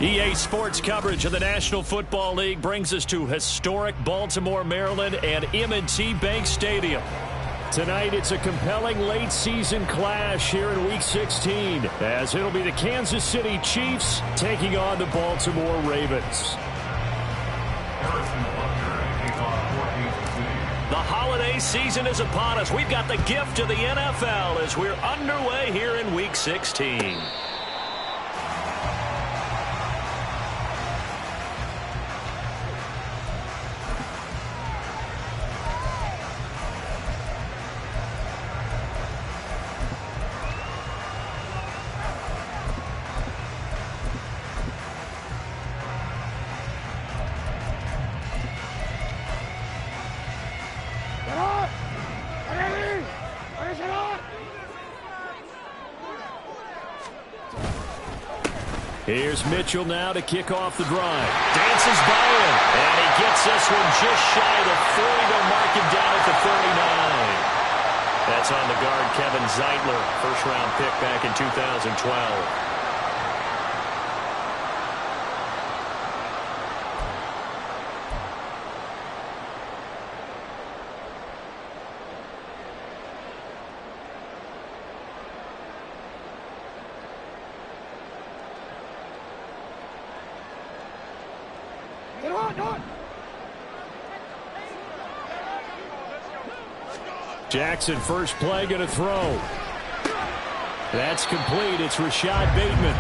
EA Sports coverage of the National Football League brings us to historic Baltimore, Maryland and M&T Bank Stadium. Tonight, it's a compelling late-season clash here in Week 16, as it'll be the Kansas City Chiefs taking on the Baltimore Ravens. The holiday season is upon us. We've got the gift of the NFL as we're underway here in Week 16. Here's Mitchell now to kick off the drive. Dances by him, and he gets this one just shy of the 40. They'll mark him down at the 39. That's on the guard, Kevin Zeitler, first-round pick back in 2012. Jackson, first play, going to throw. That's complete. It's Rashad Bateman.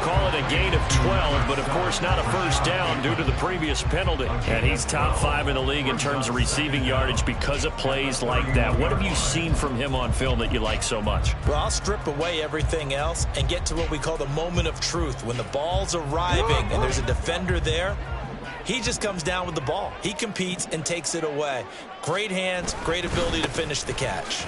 Call it a gain of 12, but of course not a first down due to the previous penalty. And he's top 5 in the league in terms of receiving yardage because of plays like that. What have you seen from him on film that you like so much? Well, I'll strip away everything else and get to what we call the moment of truth. When the ball's arriving and there's a defender there, he just comes down with the ball. He competes and takes it away. Great hands, great ability to finish the catch.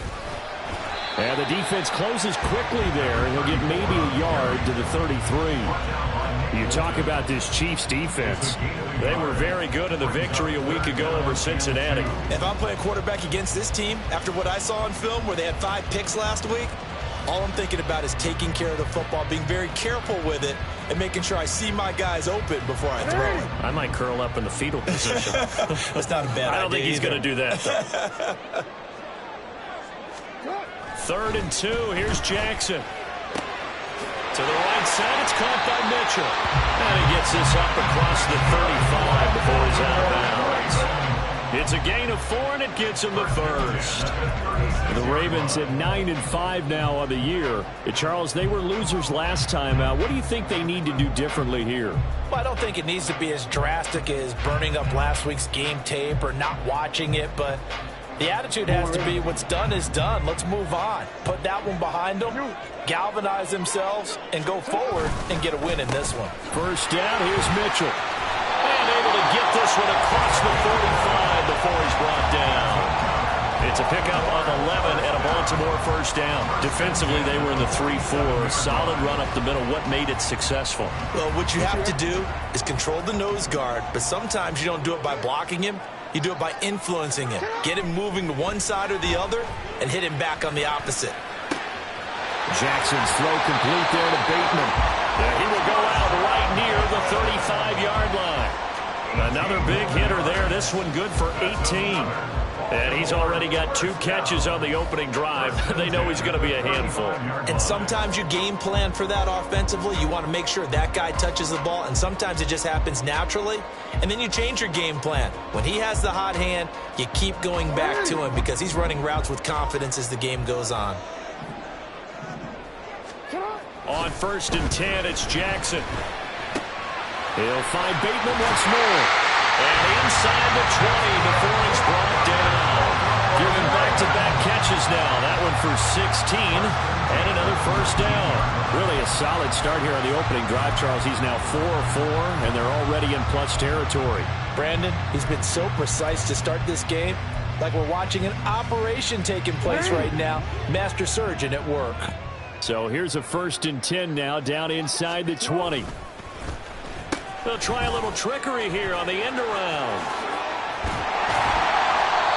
And the defense closes quickly there, and he'll get maybe a yard to the 33. You talk about this Chiefs defense. They were very good in the victory a week ago over Cincinnati. If I'm playing quarterback against this team, after what I saw on film where they had 5 picks last week, all I'm thinking about is taking care of the football, being very careful with it, and making sure I see my guys open before I throw it. I might curl up in the fetal position. That's not a bad idea. I don't think he's going to do that, though. 3rd and 2. Here's Jackson. To the right side, it's caught by Mitchell. And he gets this up across the 35 before he's out of bounds. It's a gain of 4, and it gets him the first. The Ravens at 9-5 now on the year. Charles, they were losers last time out. What do you think they need to do differently here? Well, I don't think it needs to be as drastic as burning up last week's game tape or not watching it, but the attitude has to be what's done is done. Let's move on. Put that one behind them, galvanize themselves, and go forward and get a win in this one. First down, here's Mitchell. And able to get this one across the 45 before he's brought down. It's a pickup of 11 and a Baltimore first down. Defensively, they were in the 3-4. Solid run up the middle. What made it successful? Well, what you have to do is control the nose guard, but sometimes you don't do it by blocking him. You do it by influencing him. Get him moving to one side or the other and hit him back on the opposite. Jackson's throw complete there to Bateman. He will go out right near the 35-yard line. Another big hitter there. This one good for 18. And he's already got 2 catches on the opening drive. They know he's going to be a handful. And sometimes you game plan for that offensively. You want to make sure that guy touches the ball, and sometimes it just happens naturally. And then you change your game plan. When he has the hot hand, you keep going back to him because he's running routes with confidence as the game goes on. On 1st and 10, it's Jackson. He'll find Bateman once more. And inside the 20 before he's brought down. Giving back-to-back catches now. That one for 16 and another first down. Really a solid start here on the opening drive, Charles. He's now 4 of 4, and they're already in plus territory. Brandon, he's been so precise to start this game. Like we're watching an operation taking place right now. Master surgeon at work. So here's a 1st and 10 now down inside the 20. They'll try a little trickery here on the end around.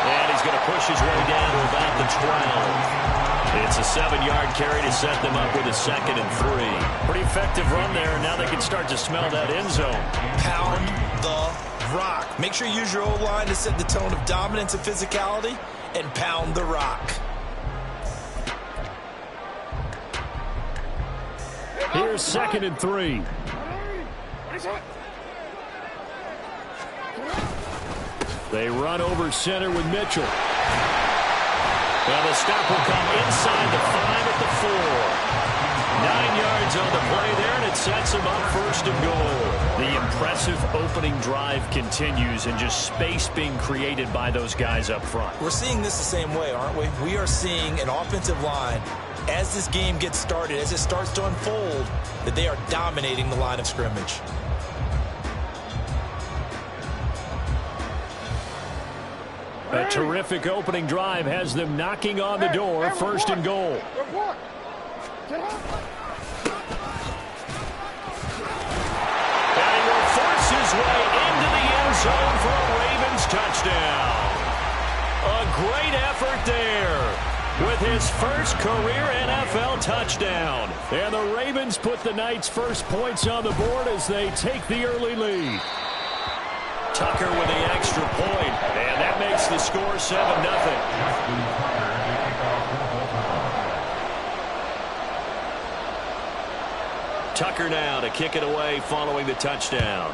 And he's going to push his way down to about the 12. It's a 7-yard carry to set them up with a 2nd and 3. Pretty effective run there. Now they can start to smell that end zone. Pound the rock. Make sure you use your O-line to set the tone of dominance and physicality, and pound the rock. Here's 2nd and 3. They run over center with Mitchell. Well, the stop will come inside the 5 at the 4. 9 yards on the play there, and it sets them up 1st and goal. The impressive opening drive continues, and just space being created by those guys up front. We're seeing this the same way, aren't we? We are seeing an offensive line, as this game gets started, as it starts to unfold, that they are dominating the line of scrimmage. A terrific opening drive has them knocking on the door, 1st and goal. And he will force his way into the end zone for a Ravens touchdown. A great effort there with his first career NFL touchdown. And the Ravens put the night's first points on the board as they take the early lead. Tucker with the extra point, and that makes the score 7-0. Tucker now to kick it away following the touchdown.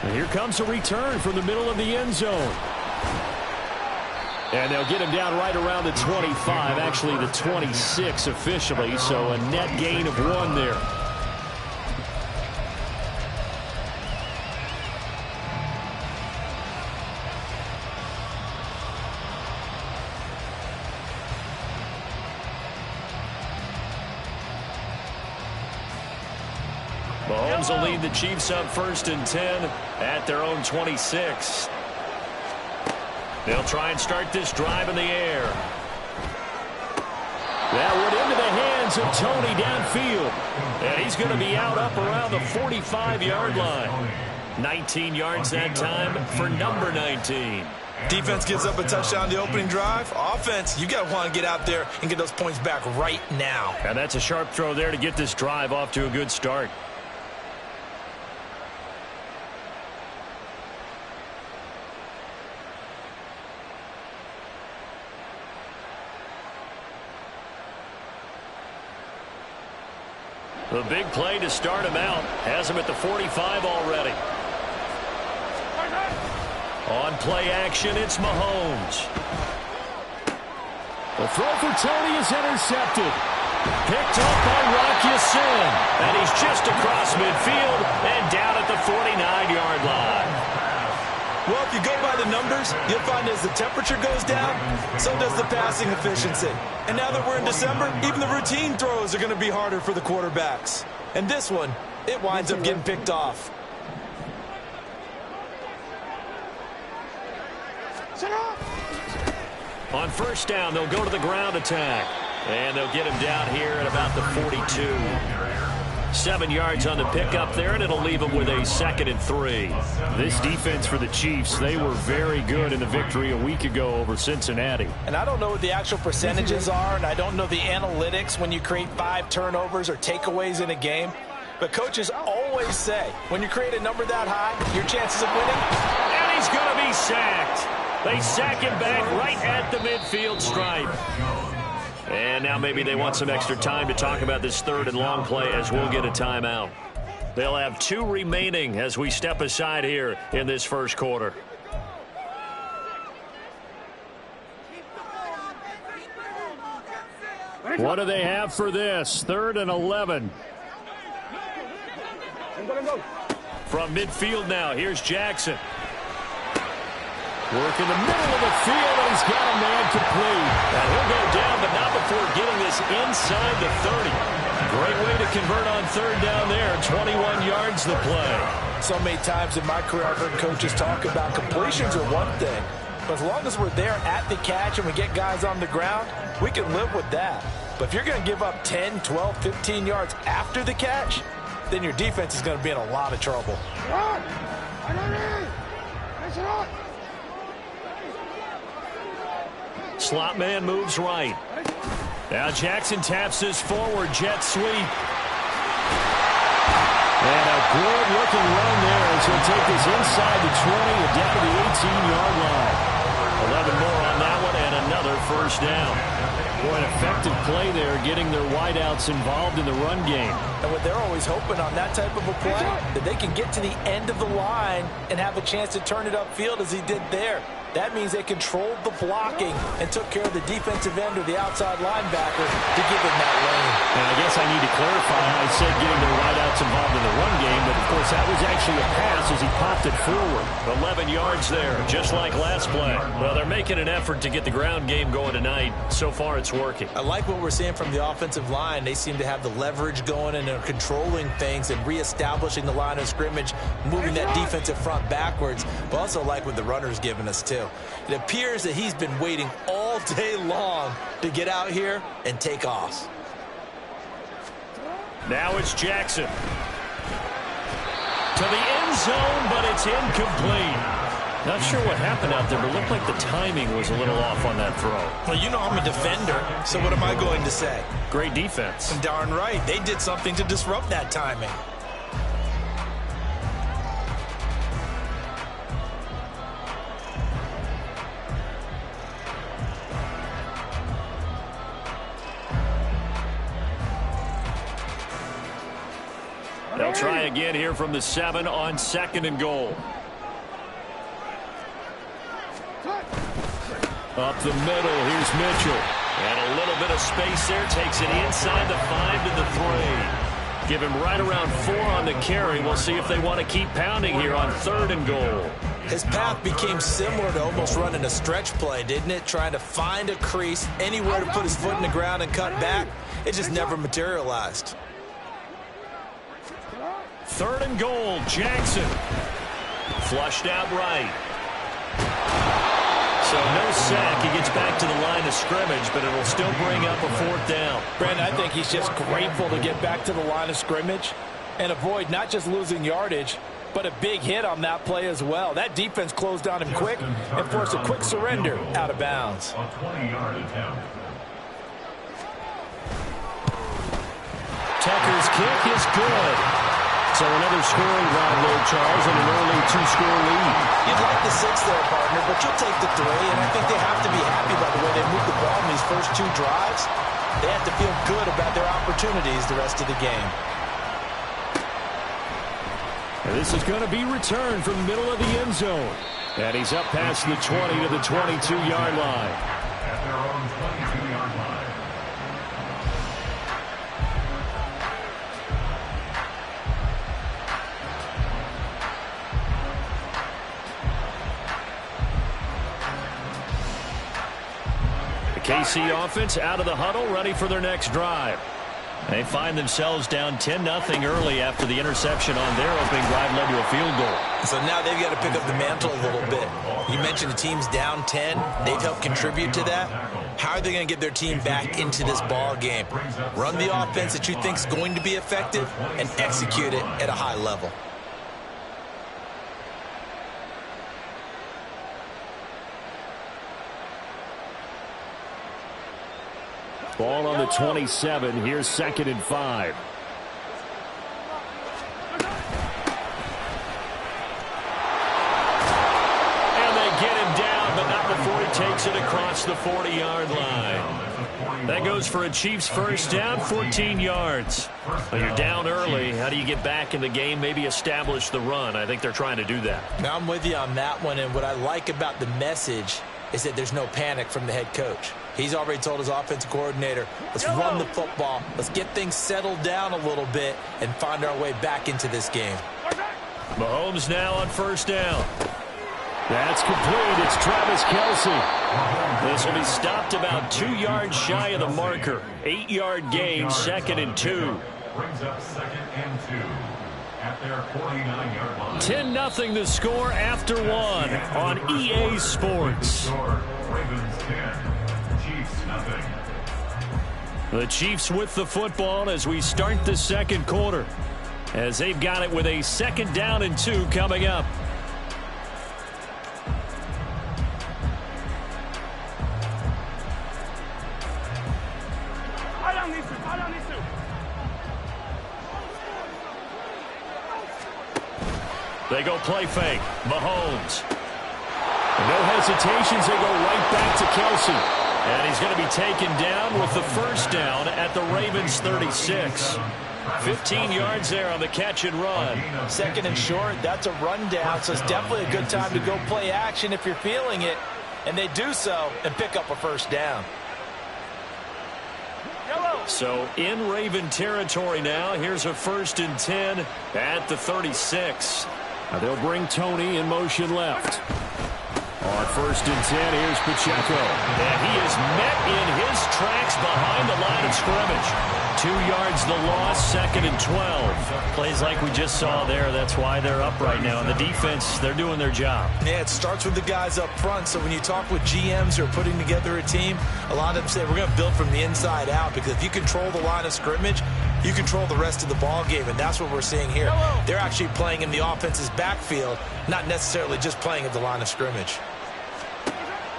And here comes a return from the middle of the end zone. And they'll get him down right around the 25, actually the 26 officially, so a net gain of 1 there. Mahomes will lead the Chiefs up 1st and 10 at their own 26. They'll try and start this drive in the air. That went into the hands of Tony downfield. And he's going to be out up around the 45-yard line. 19 yards that time for number 19. Defense gives up a touchdown on the opening drive. Offense, you got to want to get out there and get those points back right now. And that's a sharp throw there to get this drive off to a good start. The big play to start him out has him at the 45 already. On play action, it's Mahomes. The throw for Tony is intercepted. Picked up by Rock Ya-Sin. And he's just across midfield and down at the 49-yard line. Well, if you go by the numbers, you'll find as the temperature goes down, so does the passing efficiency. And now that we're in December, even the routine throws are going to be harder for the quarterbacks. And this one, it winds up getting picked off. On 1st down, they'll go to the ground attack. And they'll get him down here at about the 42. 7 yards on the pickup there, and it'll leave them with a 2nd and 3. This defense for the Chiefs, they were very good in the victory a week ago over Cincinnati. And I don't know what the actual percentages are, and I don't know the analytics when you create 5 turnovers or takeaways in a game. But coaches always say, when you create a number that high, your chances of winning. And he's going to be sacked. They sack him back right at the midfield stripe. And now maybe they want some extra time to talk about this 3rd and long play as we'll get a timeout. They'll have 2 remaining as we step aside here in this first quarter. What do they have for this? 3rd and 11. From midfield now, here's Jackson. Work in the middle of the field, and he's got a man complete. And he'll go down, but not before getting this inside the 30. Great way to convert on 3rd down there. 21 yards the play. So many times in my career, I've heard coaches talk about completions are one thing. But as long as we're there at the catch and we get guys on the ground, we can live with that. But if you're going to give up 10, 12, 15 yards after the catch, then your defense is going to be in a lot of trouble. Slot man moves right. Now Jackson taps this forward jet sweep. And a good-looking run there as he'll take this inside the 20 and down to the 18-yard line. 11 more on that one and another first down. Boy, an effective play there, getting their wideouts involved in the run game. And what they're always hoping on that type of a play, that they can get to the end of the line and have a chance to turn it upfield as he did there. That means they controlled the blocking and took care of the defensive end or the outside linebacker to give him that lane. And I guess I need to clarify. I said getting their wideouts involved in the run game, but of course that was actually a pass as he popped it forward. 11 yards there, just like last play. Well, they're making an effort to get the ground game going tonight. So far, it's working. I like what we're seeing from the offensive line. They seem to have the leverage going and they're controlling things and reestablishing the line of scrimmage, moving that defensive front backwards. But also like what the runner's giving us, too. It appears that he's been waiting all day long to get out here and take off. Now it's Jackson. To the end zone, but it's incomplete. Not sure what happened out there, but it looked like the timing was a little off on that throw. Well, you know I'm a defender, so what am I going to say? Great defense. Darn right. They did something to disrupt that timing. They'll try again here from the 7 on 2nd and goal. Up the middle, here's Mitchell. And a little bit of space there, takes it inside the 5 to the 3. Give him right around 4 on the carry. We'll see if they want to keep pounding here on 3rd and goal. His path became similar to almost running a stretch play, didn't it? Trying to find a crease, anywhere to put his foot in the ground and cut back. It just never materialized. 3rd and goal, Jackson. Flushed out right. So no sack. He gets back to the line of scrimmage, but it'll still bring up a 4th down. Brandon, I think he's just grateful to get back to the line of scrimmage and avoid not just losing yardage, but a big hit on that play as well. That defense closed down him quick and forced a quick surrender out of bounds. Tucker's kick is good. So another scoring drive there, Charles, and an early 2-score lead. You'd like the 6 there, partner, but you'll take the 3, and I think they have to be happy by the way they moved the ball in these first 2 drives. They have to feel good about their opportunities the rest of the game. And this is going to be returned from the middle of the end zone. And he's up past the 20 to the 22-yard line. At their own 22-yard line. KC offense out of the huddle, ready for their next drive. They find themselves down 10-0 early after the interception on their opening drive led to a field goal. So now they've got to pick up the mantle a little bit. You mentioned the team's down 10. They've helped contribute to that. How are they going to get their team back into this ball game? Run the offense that you think is going to be effective and execute it at a high level. Ball on the 27. Here's 2nd and 5. And they get him down, but not before he takes it across the 40-yard line. That goes for a Chiefs first down, 14 yards. Well, you're down early. How do you get back in the game, maybe establish the run? I think they're trying to do that. Now I'm with you on that one, and what I like about the message is that there's no panic from the head coach. He's already told his offensive coordinator, let's run the football, let's get things settled down a little bit and find our way back into this game. Mahomes now on first down. That's complete. It's Travis Kelce. This will be stopped about 2 yards shy of the marker. 8-yard gain, 2nd and 2. Brings up 2nd and 2 at their 49-yard line. 10-0 the score after 1 on EA Sports. Ravens 10, Chiefs nothing. The Chiefs with the football as we start the 2nd quarter, as they've got it with a 2nd down and 2 coming up. They go play fake. Mahomes. No hesitations. They go right back to Kelsey. And he's going to be taken down with the first down at the Ravens 36. 15 yards there on the catch and run. Second and short, that's a rundown, so it's definitely a good time to go play action if you're feeling it. And they do so and pick up a first down. So in Raven territory now. Here's a 1st and 10 at the 36. Now they'll bring Tony in motion left. On 1st and 10, here's Pacheco. And he is met in his tracks behind the line of scrimmage. 2 yards the loss, 2nd and 12. Plays like we just saw there. That's why they're up right now. And the defense, they're doing their job. Yeah, it starts with the guys up front. So when you talk with GMs who are putting together a team, a lot of them say we're going to build from the inside out, because if you control the line of scrimmage, you control the rest of the ball game, and that's what we're seeing here. They're actually playing in the offense's backfield, not necessarily just playing at the line of scrimmage.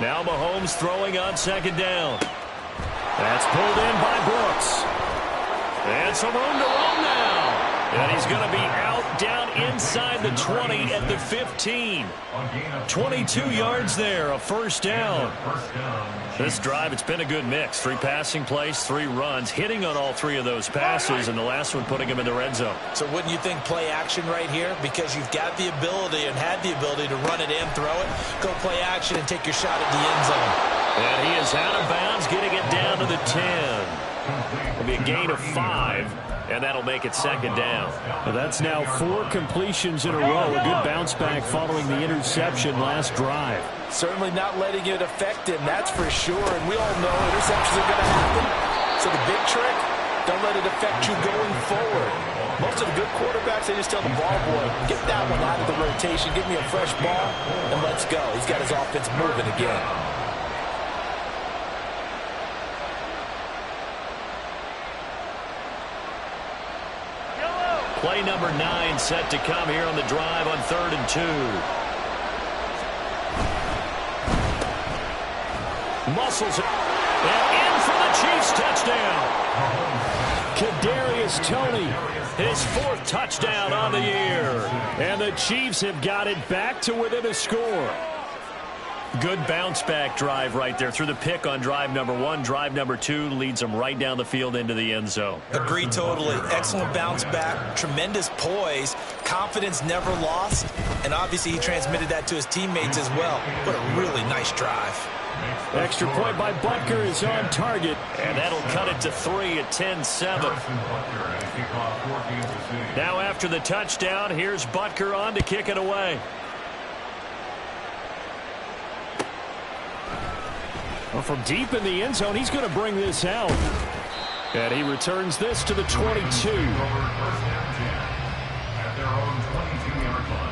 Now Mahomes throwing on 2nd down. That's pulled in by Brooks. And some room to run now. And he's going to be out down inside the 20 at the 15. 22 yards there, a first down. This drive, it's been a good mix. 3 passing plays, 3 runs, hitting on all 3 of those passes, and the last one putting him in the red zone. So wouldn't you think play action right here? Because you've got the ability and had the ability to run it in, throw it, go play action, and take your shot at the end zone. And he is out of bounds, getting it down to the 10. It'll be a gain of 5, and that'll make it 2nd down. Well, that's now 4 completions in a row. A good bounce back following the interception last drive. Certainly not letting it affect him, that's for sure. And we all know interceptions are going to happen. So the big trick, don't let it affect you going forward. Most of the good quarterbacks, they just tell the ball boy, get that one out of the rotation, give me a fresh ball, and let's go. He's got his offense moving again. Play number 9 set to come here on the drive on 3rd and 2. Muscles it. And in for the Chiefs touchdown. Kadarius Toney, his 4th touchdown on the year. And the Chiefs have got it back to within a score. Good bounce back drive right there. Through the pick on drive number 1. Drive number 2 leads them right down the field into the end zone. Agree totally. Excellent bounce back. Tremendous poise. Confidence never lost. And obviously he transmitted that to his teammates as well. What a really nice drive. Extra point by Butker is on target. And that'll cut it to 3 at 10-7. Now after the touchdown, here's Butker on to kick it away. Well, from deep in the end zone, he's going to bring this out. And he returns this to the 22. At their own 22-yard line.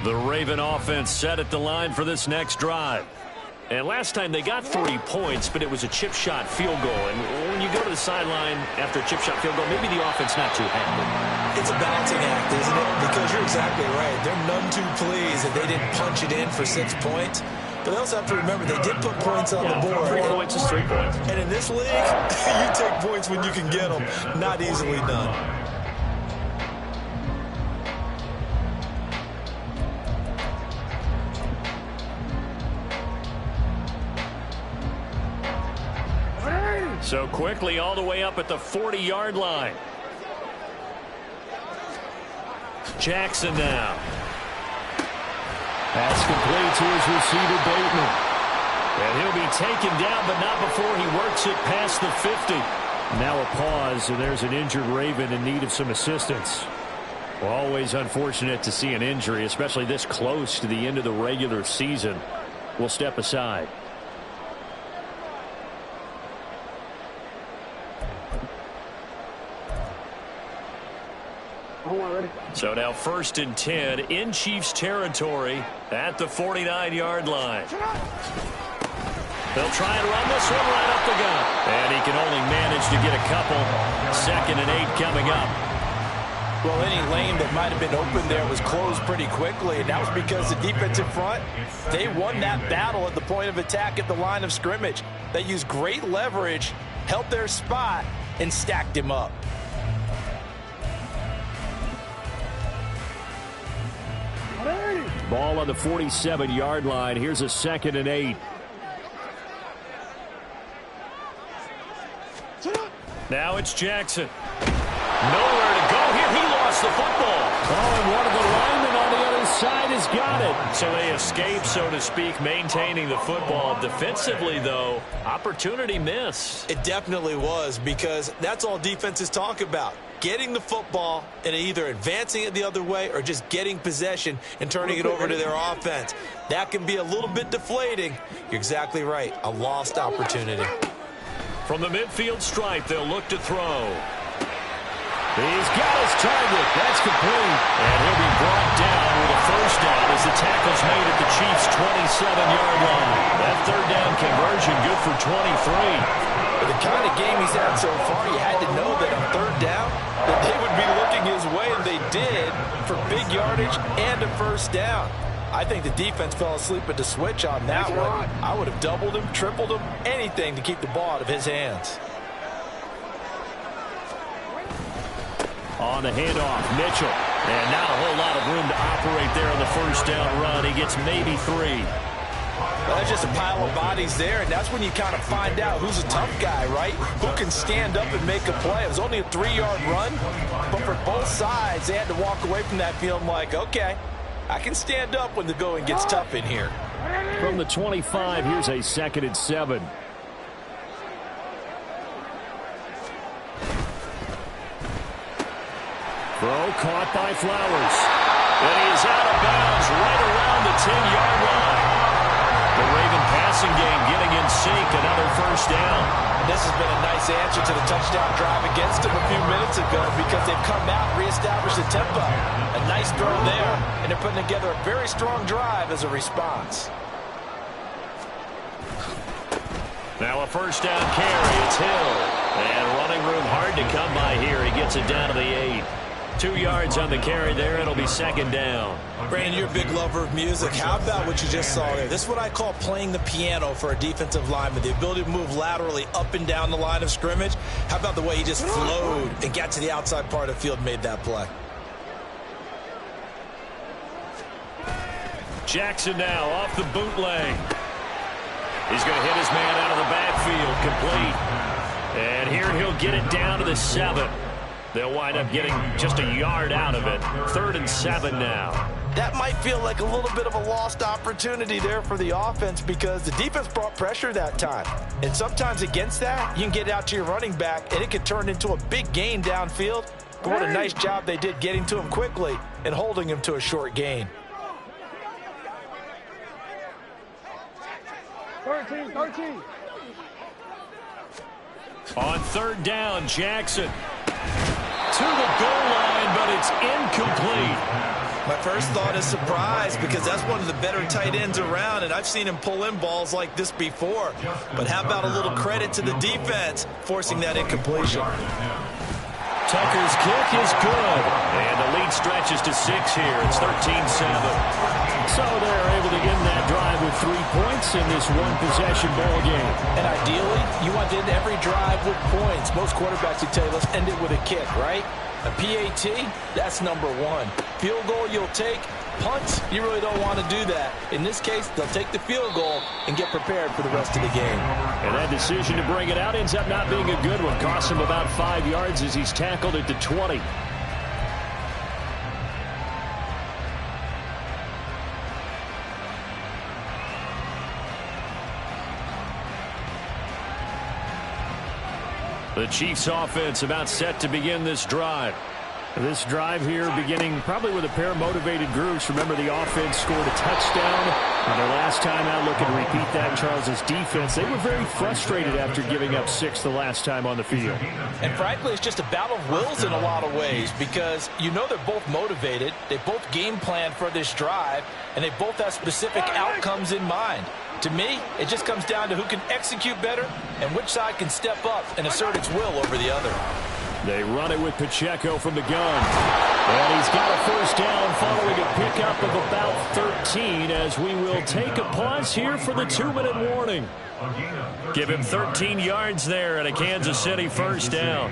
The Raven offense set at the line for this next drive. And last time they got 3 points, but it was a chip shot field goal. And when you go to the sideline after a chip shot field goal, maybe the offense not too happy. It's a balancing act, isn't it? Because you're exactly right. They're none too pleased that they didn't punch it in for 6 points. But they also have to remember they did put points on the board. 3 points is 3 points. And in this league, you take points when you can get them. Not easily done. So quickly all the way up at the 40-yard line. Jackson now. Pass complete to his receiver, Bateman. And he'll be taken down, but not before he works it past the 50. Now a pause, and there's an injured Raven in need of some assistance. Well, always unfortunate to see an injury, especially this close to the end of the regular season. We'll step aside. So now 1st and 10 in Chiefs territory at the 49-yard line. They'll try and run this one right up the gut. And he can only manage to get a couple. 2nd and 8 coming up. Well, any lane that might have been open there was closed pretty quickly, and that was because the defensive front, they won that battle at the point of attack at the line of scrimmage. They used great leverage, held their spot, and stacked him up. Ball on the 47-yard line. Here's a 2nd and 8. Now it's Jackson. Nowhere to go here. He lost the football. Oh, and one of the linemen on the other side has got it. So they escape, so to speak, maintaining the football. Defensively, though, opportunity miss. It definitely was, because that's all defenses talk about. Getting the football and either advancing it the other way or just getting possession and turning it over to their offense. That can be a little bit deflating. You're exactly right. A lost opportunity. From the midfield stripe, they'll look to throw. He's got his target. That's complete. And he'll be brought down with a first down as the tackle's made at the Chiefs' 27-yard line. That third down conversion good for 23. With the kind of game he's had so far, you had to know that on third down that they would be looking his way, and they did, for big yardage and a first down. I think the defense fell asleep at the switch on that one. I would have doubled him, tripled him, anything to keep the ball out of his hands. On the handoff, Mitchell. And not a whole lot of room to operate there on the first down run. He gets maybe 3. Well, there's just a pile of bodies there, and that's when you kind of find out who's a tough guy, right? Who can stand up and make a play. It was only a 3-yard run, but for both sides, they had to walk away from that feeling like, okay, I can stand up when the going gets tough in here. From the 25, here's a 2nd and 7. Throw caught by Flowers. And he is out of bounds right around the 10-yard line. The Raven passing game getting in sync, another first down. This has been a nice answer to the touchdown drive against them a few minutes ago, because they've come out and reestablished the tempo. A nice throw there, and they're putting together a very strong drive as a response. Now a first down carry. It's Hill. And running room hard to come by here. He gets it down to the 8. 2 yards on the carry there. It'll be 2nd down. Brandon, you're a big lover of music. How about what you just saw there? This is what I call playing the piano for a defensive lineman. The ability to move laterally up and down the line of scrimmage. How about the way he just flowed and got to the outside part of the field and made that play? Jackson now off the bootleg. He's going to hit his man out of the backfield. Complete. And here he'll get it down to the 7. They'll wind up getting just a yard out of it. 3rd and 7 now. That might feel like a little bit of a lost opportunity there for the offense, because the defense brought pressure that time. And sometimes against that, you can get out to your running back, and it can turn into a big gain downfield. But what a nice job they did getting to him quickly and holding him to a short gain. 13. On 3rd down, Jackson to the goal line, but it's incomplete. My first thought is surprise, because that's one of the better tight ends around, and I've seen him pull in balls like this before. But how about a little credit to the defense forcing that incompletion? Tucker's kick is good. And the lead stretches to 6 here. It's 13-7. So they're able to end that drive with 3 points in this one-possession ball game. And ideally, you want to end every drive with points. Most quarterbacks would tell you, let's end it with a kick, right? A PAT, that's number 1. Field goal you'll take. Punts, you really don't want to do that. In this case, they'll take the field goal and get prepared for the rest of the game. And that decision to bring it out ends up not being a good one. Costs him about 5 yards as he's tackled at the 20. The Chiefs offense about set to begin this drive. This drive here beginning probably with a pair of motivated groups. Remember, the offense scored a touchdown on their last time out. Looking to repeat that. Charles's defense, they were very frustrated after giving up 6 the last time on the field. And frankly, it's just a battle of wills in a lot of ways, because you know they're both motivated. They both game plan for this drive, and they both have specific outcomes in mind. To me, it just comes down to who can execute better and which side can step up and assert its will over the other. They run it with Pacheco from the gun. And he's got a first down following a pickup of about 13 as we will take a pause here for the 2-minute warning. Give him 13 yards there and a Kansas City first down.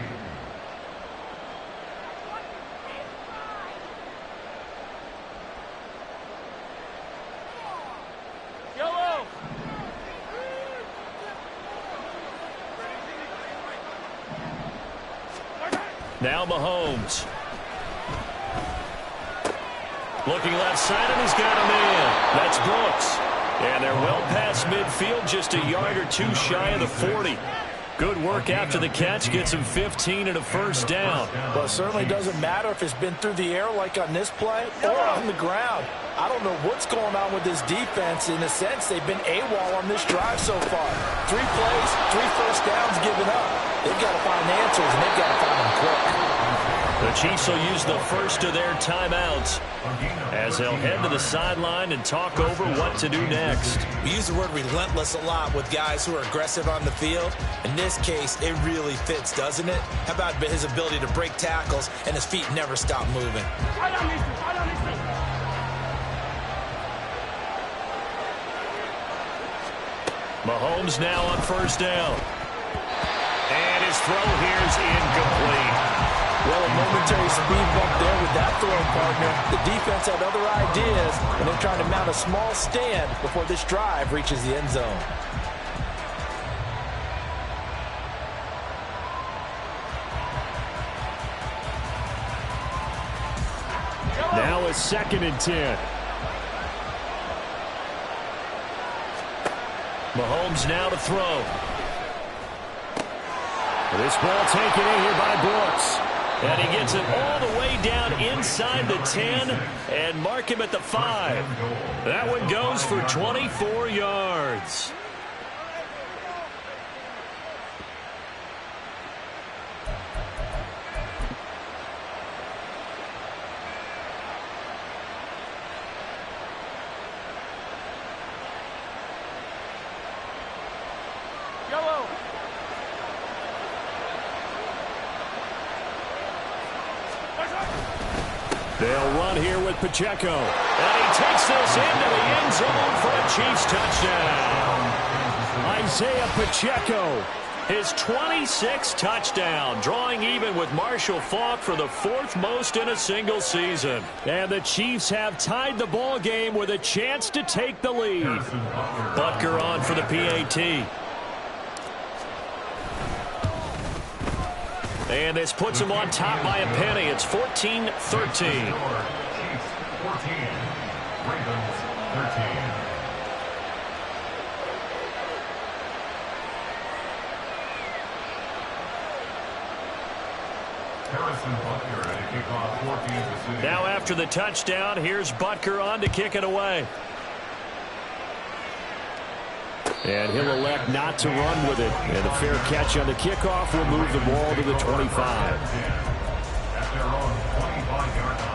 Now Mahomes. Looking left side, and he's got a man. That's Brooks. And they're well past midfield, just a yard or two shy of the 40. Good work after the catch. Gets him 15 and a first down. Well, it certainly doesn't matter if it's been through the air like on this play or on the ground. I don't know what's going on with this defense. In a sense, they've been AWOL on this drive so far. 3 plays, 3 first downs given up. They've got to find answers, and they've got to find them quick. The Chiefs will use the first of their timeouts as they'll head to the sideline and talk over what to do next. We use the word relentless a lot with guys who are aggressive on the field. In this case, it really fits, doesn't it? How about his ability to break tackles and his feet never stop moving? Mahomes now on first down. And his throw here is incomplete. Well, a momentary speed bump there with that throwing partner. The defense had other ideas, and they're trying to mount a small stand before this drive reaches the end zone. Now a 2nd and 10. Mahomes now to throw. This ball taken in here by Brooks. And he gets it all the way down inside the 10 and mark him at the 5. That one goes for 24 yards. They'll run here with Pacheco. And he takes this into the end zone for a Chiefs touchdown. Isaiah Pacheco, his 26th touchdown, drawing even with Marshall Faulk for the 4th most in a single season. And the Chiefs have tied the ball game with a chance to take the lead. Butker on for the PAT. And this puts him on top by a penny. It's 14-13. Chiefs 14, Ravens 13. Harrison Butker to kick off 14 to 6. Now after the touchdown, here's Butker on to kick it away. And he'll elect not to run with it. And a fair catch on the kickoff will move the ball to the 25. At their own 25-yard line.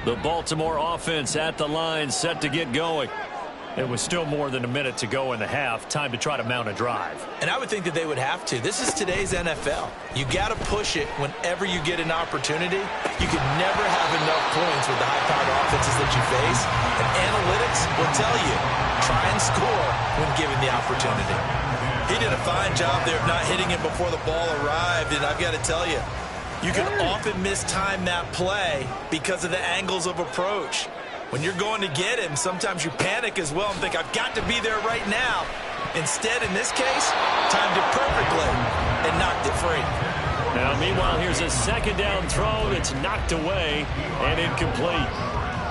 The Baltimore offense at the line, set to get going. It was still more than a minute to go in the half. Time to try to mount a drive. And I would think that they would have to. This is today's NFL. You got to push it whenever you get an opportunity. You can never have enough points with the high-powered offenses that you face. And analytics will tell you, try and score when given the opportunity. He did a fine job there of not hitting it before the ball arrived. And I've got to tell you, you can often mistime that play because of the angles of approach. When you're going to get him, sometimes you panic as well and think, I've got to be there right now. Instead, in this case, timed it perfectly and knocked it free. Now, meanwhile, here's a 2nd down throw that's knocked away and incomplete.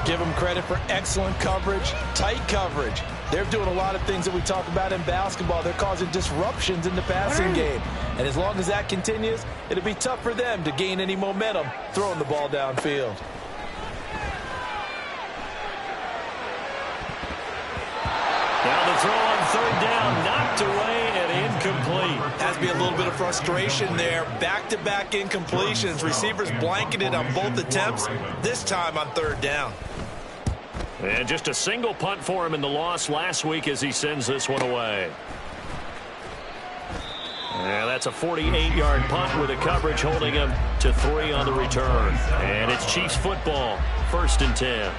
Give them credit for excellent coverage, tight coverage. They're doing a lot of things that we talk about in basketball. They're causing disruptions in the passing game. And as long as that continues, it'll be tough for them to gain any momentum throwing the ball downfield. Now the throw on third down, knocked away and incomplete. Has to be a little bit of frustration there. Back-to-back incompletions. Receivers blanketed on both attempts, this time on third down. And just a single punt for him in the loss last week as he sends this one away. Yeah, that's a 48-yard punt with a coverage holding him to 3 on the return. And it's Chiefs football, 1st and 10.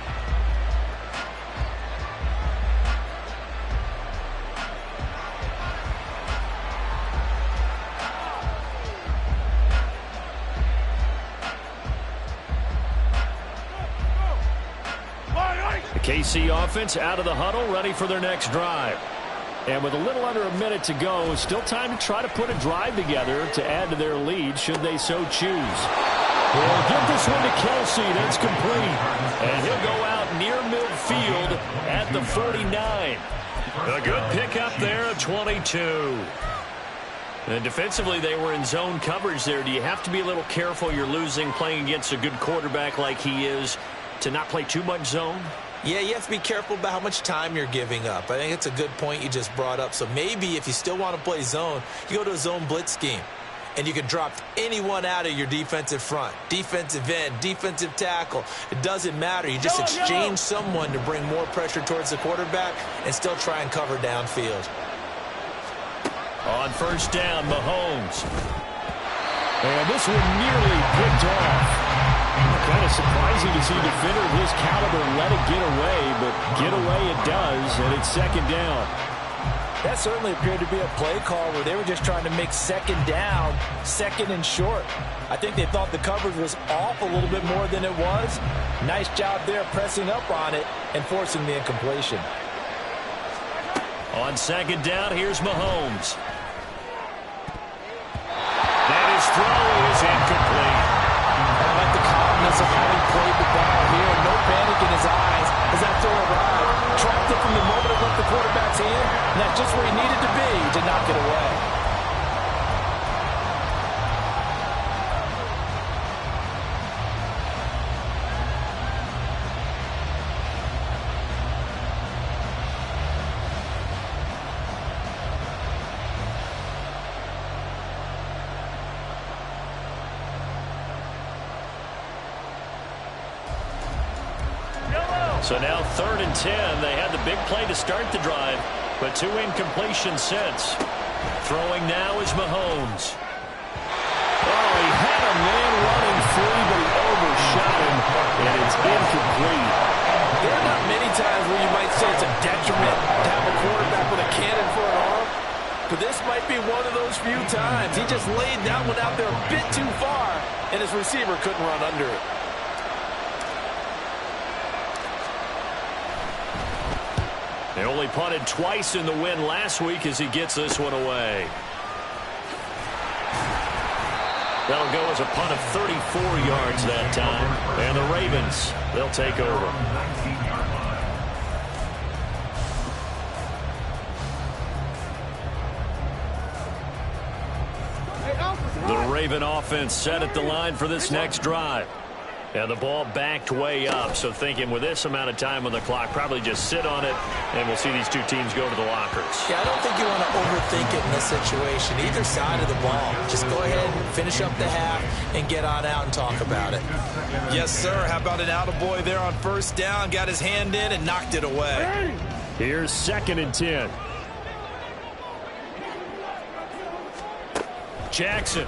The KC offense out of the huddle, ready for their next drive. And with a little under a minute to go, still time to try to put a drive together to add to their lead should they so choose. He'll get this one to Kelsey. That's complete. And he'll go out near midfield at the 49. A good pickup there at 22. And defensively, they were in zone coverage there. Do you have to be a little careful? You're losing playing against a good quarterback like he is to not play too much zone? Yeah, you have to be careful about how much time you're giving up. I think it's a good point you just brought up. So maybe if you still want to play zone, you go to a zone blitz scheme. And you can drop anyone out of your defensive front. Defensive end, defensive tackle. It doesn't matter. You just exchange someone to bring more pressure towards the quarterback and still try and cover downfield. On first down, Mahomes. And this one nearly picked off. Kind of surprising to see a defender of his caliber let it get away, but get away it does, and it's 2nd down. That certainly appeared to be a play call where they were just trying to make 2nd down, 2nd and short. I think they thought the coverage was off a little bit more than it was. Nice job there pressing up on it and forcing the incompletion. On 2nd down, here's Mahomes. And his throw is incomplete. I like the calmness of having played the ball here. No panic in his eyes as that throw arrived. Tracked it from the moment it left the quarterback's hand, and that's just where he needed to be to knock it away. So now 3rd and 10. They had the big play to start the drive, but 2 incompletions since. Throwing now is Mahomes. Oh, he had a man running free, but he overshot him, and it's incomplete. There are not many times where you might say it's a detriment to have a quarterback with a cannon for an arm, but this might be one of those few times. He just laid that one out there a bit too far, and his receiver couldn't run under it. They only punted twice in the win last week as he gets this one away. That'll go as a punt of 34 yards that time. And the Ravens, they'll take over. The Raven offense set at the line for this next drive. And the ball backed way up, so thinking with this amount of time on the clock, probably just sit on it, and we'll see these two teams go to the lockers. Yeah, I don't think you want to overthink it in this situation. Either side of the ball. Just go ahead and finish up the half and get on out and talk about it. Yes, sir. How about an attaboy there on first down? Got his hand in and knocked it away. Here's 2nd and 10. Jackson.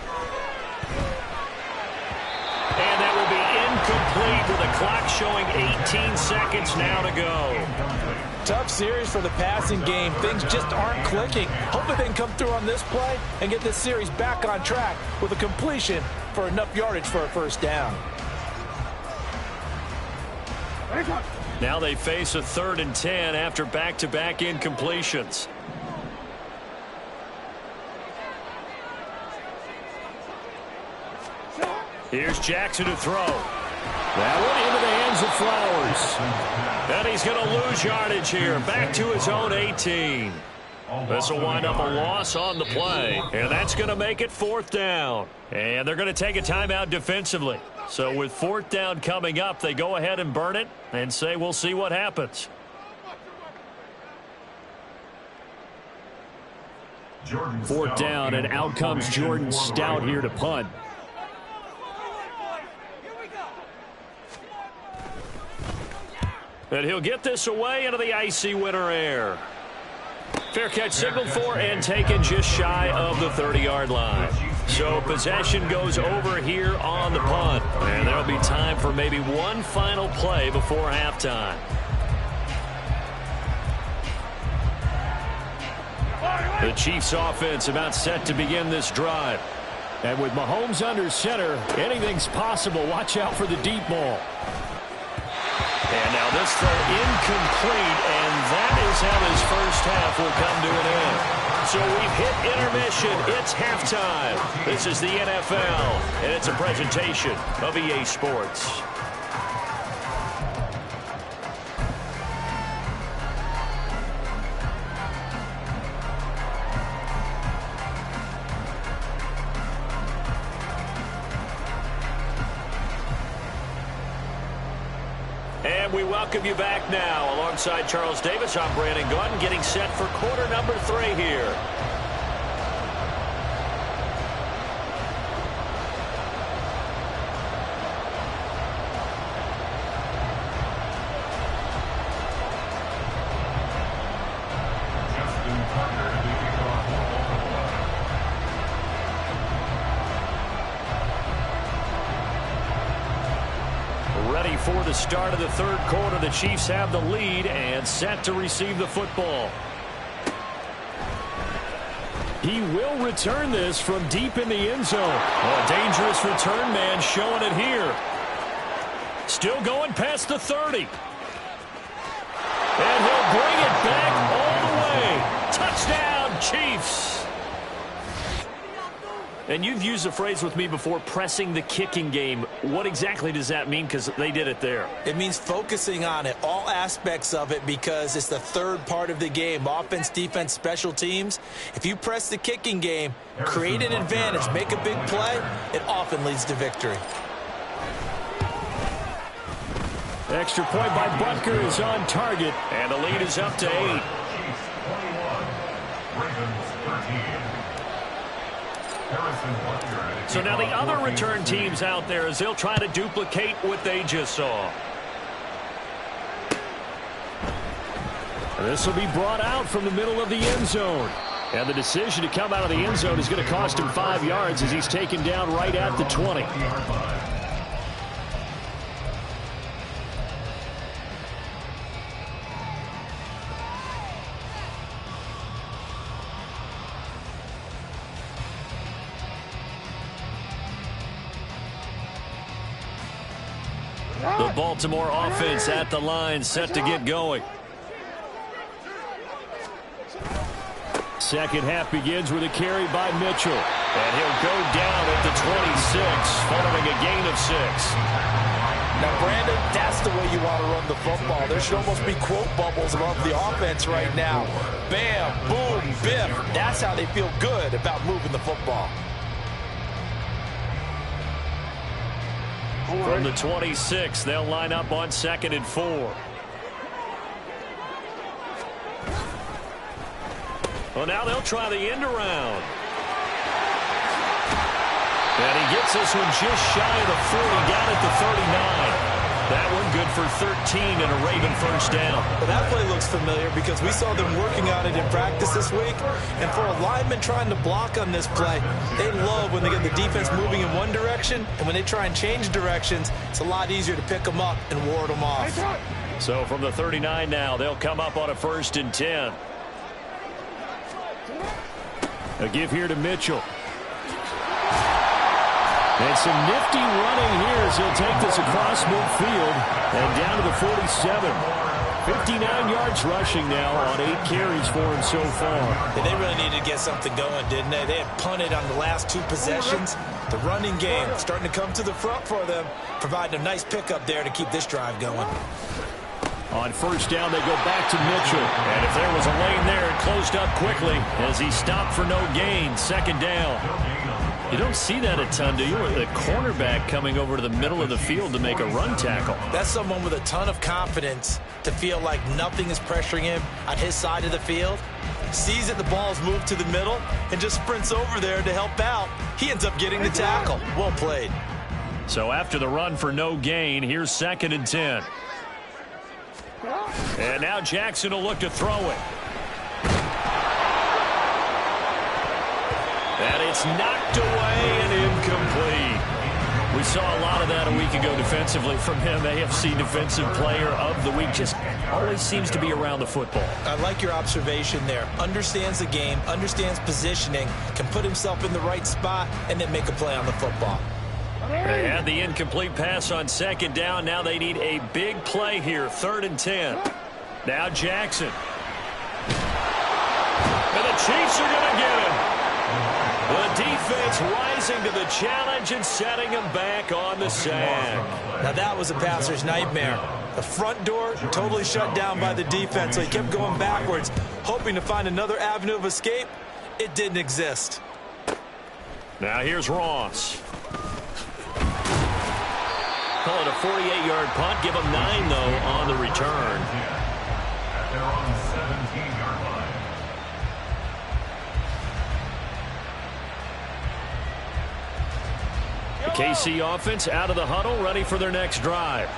And that will be incomplete with the clock showing 18 seconds now to go. Tough series for the passing game. Things just aren't clicking. Hopefully they can come through on this play and get this series back on track with a completion for enough yardage for a first down. Now they face a 3rd and 10 after back-to-back incompletions. Here's Jackson to throw. That one into the hands of Flowers. And he's going to lose yardage here. Back to his own 18. This will wind up a loss on the play. And that's going to make it 4th down. And they're going to take a timeout defensively. So with 4th down coming up, they go ahead and burn it and say we'll see what happens. 4th down, and out comes Jordan Stout here to punt. And he'll get this away into the icy winter air. Fair catch signaled for and taken just shy of the 30-yard line. So possession goes over here on the punt. And there'll be time for maybe one final play before halftime. The Chiefs offense about set to begin this drive. And with Mahomes under center, anything's possible. Watch out for the deep ball. And now this throw incomplete, and that is how this first half will come to an end. So we've hit intermission. It's halftime. This is the NFL, and it's a presentation of EA Sports. And we welcome you back now. Alongside Charles Davis, I'm Brandon Gunn, getting set for quarter number 3 here. Ready for the start of the 3rd quarter. The Chiefs have the lead and set to receive the football. He will return this from deep in the end zone. Oh, a dangerous return man showing it here. Still going past the 30. And he'll bring it back all the way. Touchdown, Chiefs. And you've used the phrase with me before, pressing the kicking game. What exactly does that mean? Because they did it there. It means focusing on it, all aspects of it, because it's the 3rd part of the game. Offense, defense, special teams. If you press the kicking game, create an advantage, make a big play, it often leads to victory. Extra point by Butker is on target, and the lead is up to 8. Chiefs 21, Ravens 13. So now the other return teams out there as they'll try to duplicate what they just saw. This will be brought out from the middle of the end zone. And the decision to come out of the end zone is going to cost him 5 yards as he's taken down right at the 20. The Baltimore offense at the line, set to get going. Second half begins with a carry by Mitchell. And he'll go down at the 26, following a gain of 6. Now, Brandon, that's the way you want to run the football. There should almost be quote bubbles above the offense right now. Bam, boom, biff. That's how they feel good about moving the football. From the 26, they'll line up on 2nd and 4. Well, now they'll try the end around. And he gets this one just shy of the 40, down at the 39. That one good for 13 and a Raven first down. Well, that play looks familiar because we saw them working on it in practice this week. And for a lineman trying to block on this play, they love when they get the defense moving in one direction. And when they try and change directions, it's a lot easier to pick them up and ward them off. So from the 39 now, they'll come up on a 1st and 10. A give here to Mitchell. And some nifty running here as he'll take this across midfield and down to the 47. 59 yards rushing now on 8 carries for him so far. And they really needed to get something going, didn't they? They had punted on the last 2 possessions. The running game starting to come to the front for them, providing a nice pickup there to keep this drive going. On 1st down, they go back to Mitchell. And if there was a lane there, it closed up quickly as he stopped for no gain. 2nd down. You don't see that a ton, do you? The cornerback coming over to the middle of the field to make a run tackle. That's someone with a ton of confidence to feel like nothing is pressuring him on his side of the field. sees that the ball's moved to the middle, and just sprints over there to help out. He ends up getting the tackle. Well played. So after the run for no gain, here's 2nd and 10. And now Jackson will look to throw it. And it's knocked away and incomplete. We saw a lot of that a week ago defensively from him. AFC Defensive Player of the Week. Just always seems to be around the football. I like your observation there. Understands the game, understands positioning, can put himself in the right spot, and then make a play on the football. They had the incomplete pass on 2nd down. Now they need a big play here. 3rd and 10. Now Jackson. And the Chiefs are going to get him. The defense rising to the challenge and setting him back on the sack. Now that was a passer's nightmare. The front door totally shut down by the defense, so he kept going backwards, hoping to find another avenue of escape. It didn't exist. Now here's Ross. Call it a 48-yard punt. Give him 9, though, on the return. They're on the 17-yard line. The KC offense out of the huddle, ready for their next drive.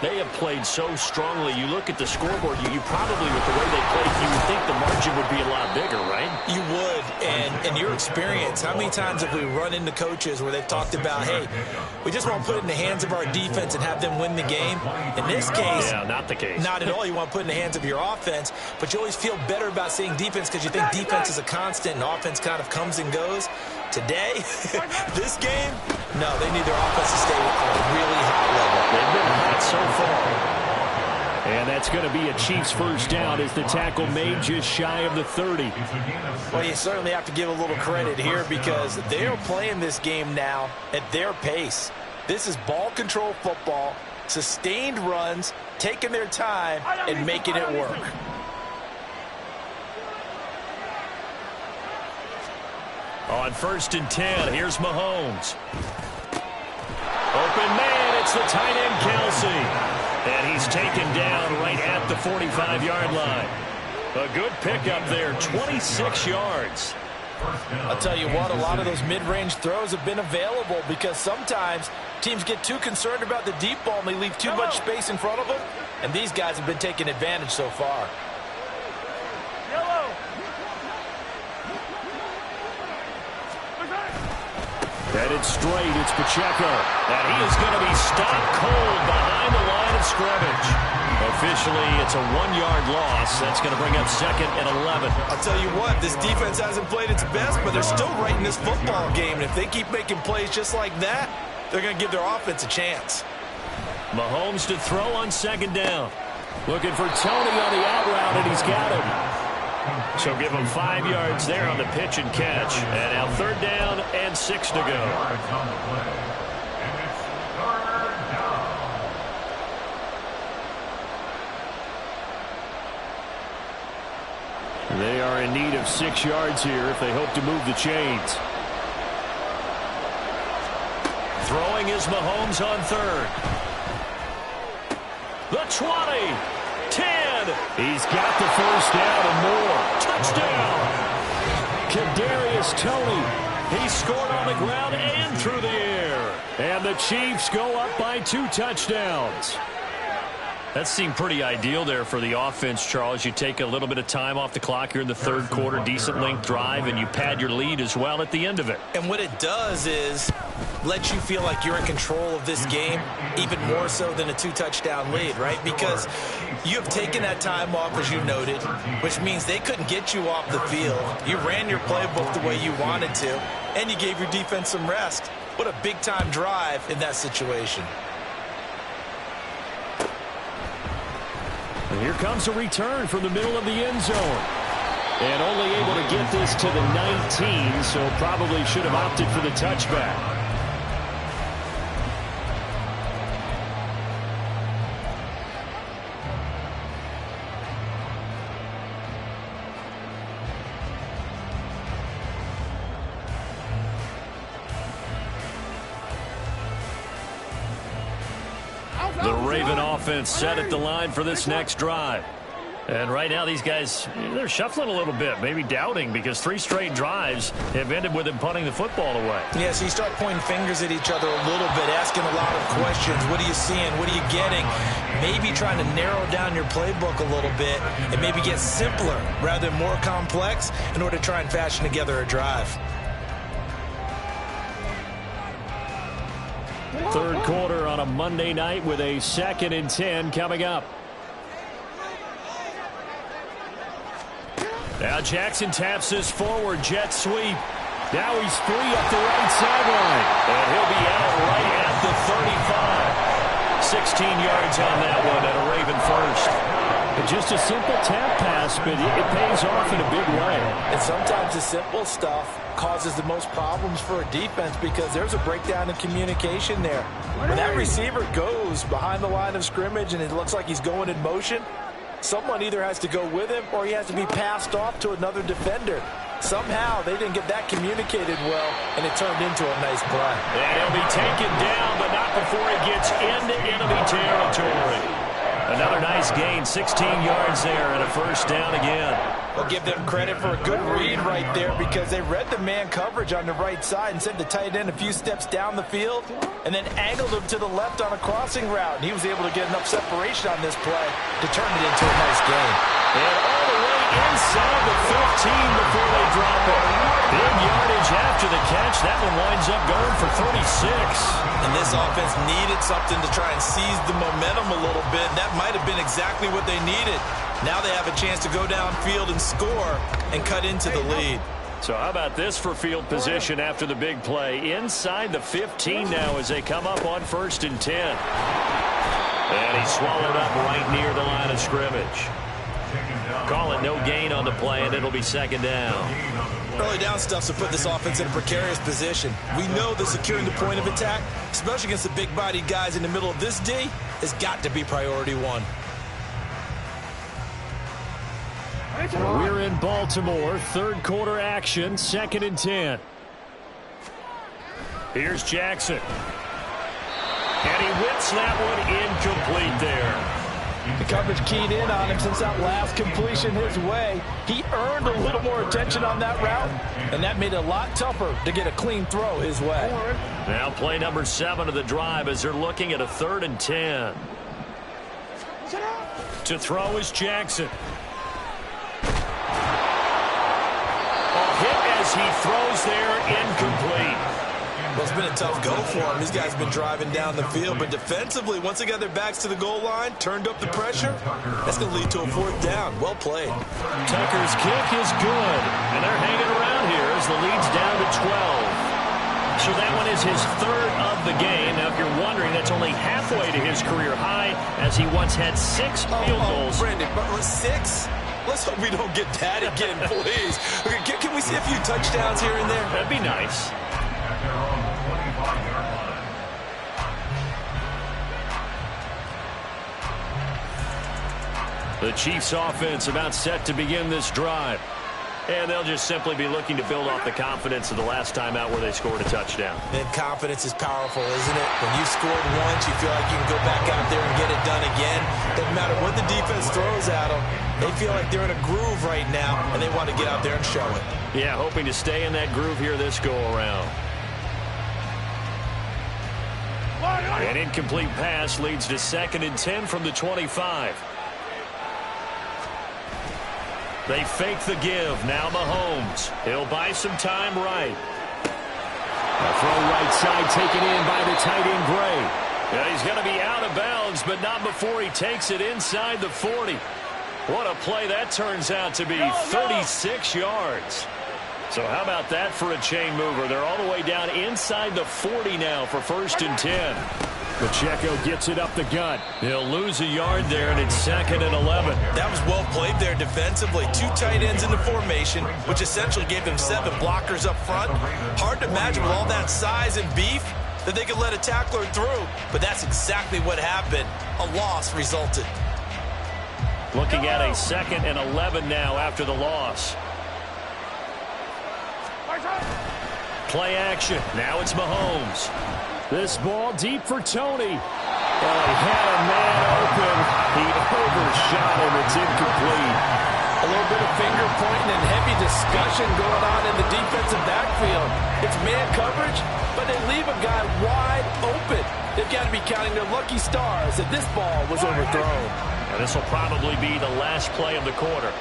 They have played so strongly. You look at the scoreboard, you probably, with the way they played, you would think the margin would be a lot bigger, right? You would, and in your experience, how many times have we run into coaches where they've talked about, hey, we just want to put it in the hands of our defense and have them win the game? In this case, yeah, not the case. Not at all. You want to put it in the hands of your offense, but you always feel better about seeing defense because you think defense is a constant and offense kind of comes and goes. Today, this game, no, they need their offense to stay at a really high level. They've been hot so far. And that's going to be a Chiefs first down as the tackle made just shy of the 30. Well, you certainly have to give a little credit here because they're playing this game now at their pace. This is ball control football, sustained runs, taking their time, and making it work. On 1st and 10, here's Mahomes. Open man, it's the tight end, Kelsey. And he's taken down right at the 45-yard line. A good pickup there, 26 yards. I'll tell you what, a lot of those mid-range throws have been available because sometimes teams get too concerned about the deep ball and they leave too much space in front of them. And these guys have been taking advantage so far. Headed straight, it's Pacheco. And he is going to be stopped cold behind the line of scrimmage. Officially, it's a 1-yard loss. That's going to bring up 2nd and 11. I'll tell you what, this defense hasn't played its best, but they're still right in this football game. And if they keep making plays just like that, they're going to give their offense a chance. Mahomes to throw on 2nd down. Looking for Tony on the out route, and he's got him. So give him 5 yards there on the pitch and catch. And now 3rd down and 6 to go. They are in need of 6 yards here if they hope to move the chains. Throwing is Mahomes on 3rd. The 20. 10. He's got the first down and more. Touchdown. Kadarius Toney. He scored on the ground and through the air. And the Chiefs go up by 2 touchdowns. That seemed pretty ideal there for the offense, Charles. You take a little bit of time off the clock here in the 3rd quarter, decent length drive, and you pad your lead as well at the end of it. And what it does is let you feel like you're in control of this game, even more so than a 2-touchdown lead, right? Because you have taken that time off, as you noted, which means they couldn't get you off the field. You ran your playbook the way you wanted to, and you gave your defense some rest. What a big-time drive in that situation. And here comes a return from the middle of the end zone. And only able to get this to the 19, so probably should have opted for the touchback. The Raven offense set at the line for this next drive. And right now these guys, they're shuffling a little bit, maybe doubting, because 3 straight drives have ended with him punting the football away. Yeah, so you start pointing fingers at each other a little bit, asking a lot of questions. What are you seeing? What are you getting? Maybe trying to narrow down your playbook a little bit and maybe get simpler rather than more complex in order to try and fashion together a drive. Third quarter on a Monday night with a 2nd and 10 coming up. Now Jackson taps this forward jet sweep. Now he's 3 up the right sideline. And he'll be out right at the 35. 16 yards on that one and a Raven first. And just a simple tap pass, but it pays off in a big way. And sometimes the simple stuff causes the most problems for a defense because there's a breakdown in communication there. When that receiver goes behind the line of scrimmage and it looks like he's going in motion, someone either has to go with him or he has to be passed off to another defender. Somehow they didn't get that communicated well, and it turned into a nice play. And he'll be taken down, but not before he gets into enemy territory. Another nice gain, 16 yards there, and a first down again. We'll give them credit for a good read right there because they read the man coverage on the right side and sent the tight end a few steps down the field and then angled him to the left on a crossing route. And he was able to get enough separation on this play to turn it into a nice gain. And all the way inside the 15 before they drop it. Big yardage after the catch. That one winds up going for 36. And this offense needed something to try and seize the momentum a little bit. That might have been exactly what they needed. Now they have a chance to go downfield and score and cut into the lead. So how about this for field position after the big play? Inside the 15 now as they come up on 1st and 10. And he swallowed up right near the line of scrimmage. Call it no gain on the play, and it'll be 2nd down. Early down stuff to put this offense in a precarious position. We know that securing the point of attack, especially against the big-bodied guys in the middle of this D, has got to be priority 1. We're in Baltimore, 3rd quarter action, 2nd and 10. Here's Jackson. And he whips that one incomplete there. The coverage keyed in on him since that last completion his way. He earned a little more attention on that route, and that made it a lot tougher to get a clean throw his way. Now play number 7 of the drive as they're looking at a 3rd and 10. To throw is Jackson. A hit as he throws there, incomplete. Well, it's been a tough go for him. These guys have been driving down the field, but defensively, once they got their backs to the goal line, turned up the pressure, that's going to lead to a 4th down. Well played. Tucker's kick is good, and they're hanging around here as the lead's down to 12. So that one is his 3rd of the game. Now, if you're wondering, that's only halfway to his career high, as he once had 6 field goals. Brandon, but 6? Let's hope we don't get that again, please. Okay, can we see a few touchdowns here and there? That'd be nice. At their own 25-yard line. The Chiefs offense about set to begin this drive. And they'll just simply be looking to build off the confidence of the last time out where they scored a touchdown. And confidence is powerful, isn't it? When you've scored once, you feel like you can go back out there and get it done again. Doesn't matter what the defense throws at them. They feel like they're in a groove right now, and they want to get out there and show it. Yeah, hoping to stay in that groove here this go-around. An incomplete pass leads to 2nd and 10 from the 25. They fake the give. Now Mahomes. He'll buy some time right. A throw right side taken in by the tight end Gray. Yeah, he's going to be out of bounds, but not before he takes it inside the 40. What a play that turns out to be. 36 yards. So how about that for a chain mover? They're all the way down inside the 40 now for 1st and 10. Pacheco gets it up the gut. He'll lose a yard there, and it's 2nd and 11. That was well played there defensively. 2 tight ends in the formation, which essentially gave them 7 blockers up front. Hard to imagine with all that size and beef that they could let a tackler through, but that's exactly what happened. A loss resulted. Looking at a 2nd and 11 now after the loss. Play action. Now it's Mahomes. This ball deep for Tony. Oh, he had a man open. He overshot him. It's incomplete. little bit of finger pointing and heavy discussion going on in the defensive backfield. It's man coverage, but they leave a guy wide open. They've got to be counting their lucky stars that this ball was overthrown. And this will probably be the last play of the quarter.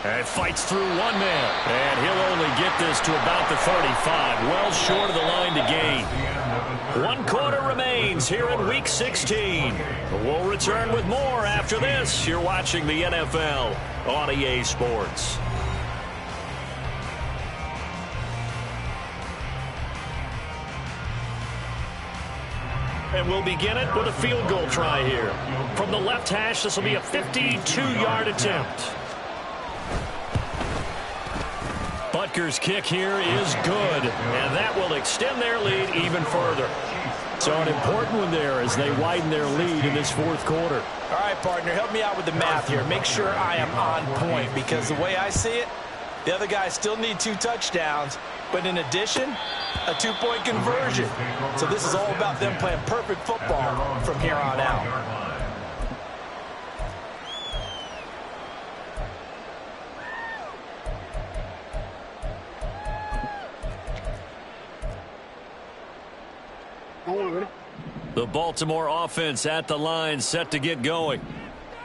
And fights through one man. And he'll only get this to about the 35. Well short of the line to gain. 1 quarter remains here in Week 16. We'll return with more after this. You're watching the NFL on EA Sports. And we'll begin it with a field goal try here. From the left hash, this will be a 52-yard attempt. Butker's kick here is good, and that will extend their lead even further. So an important one there as they widen their lead in this fourth quarter. All right, partner, help me out with the math here. Make sure I am on point, because the way I see it, the other guys still need 2 touchdowns, but in addition, a 2-point conversion. So this is all about them playing perfect football from here on out. The Baltimore offense at the line, set to get going.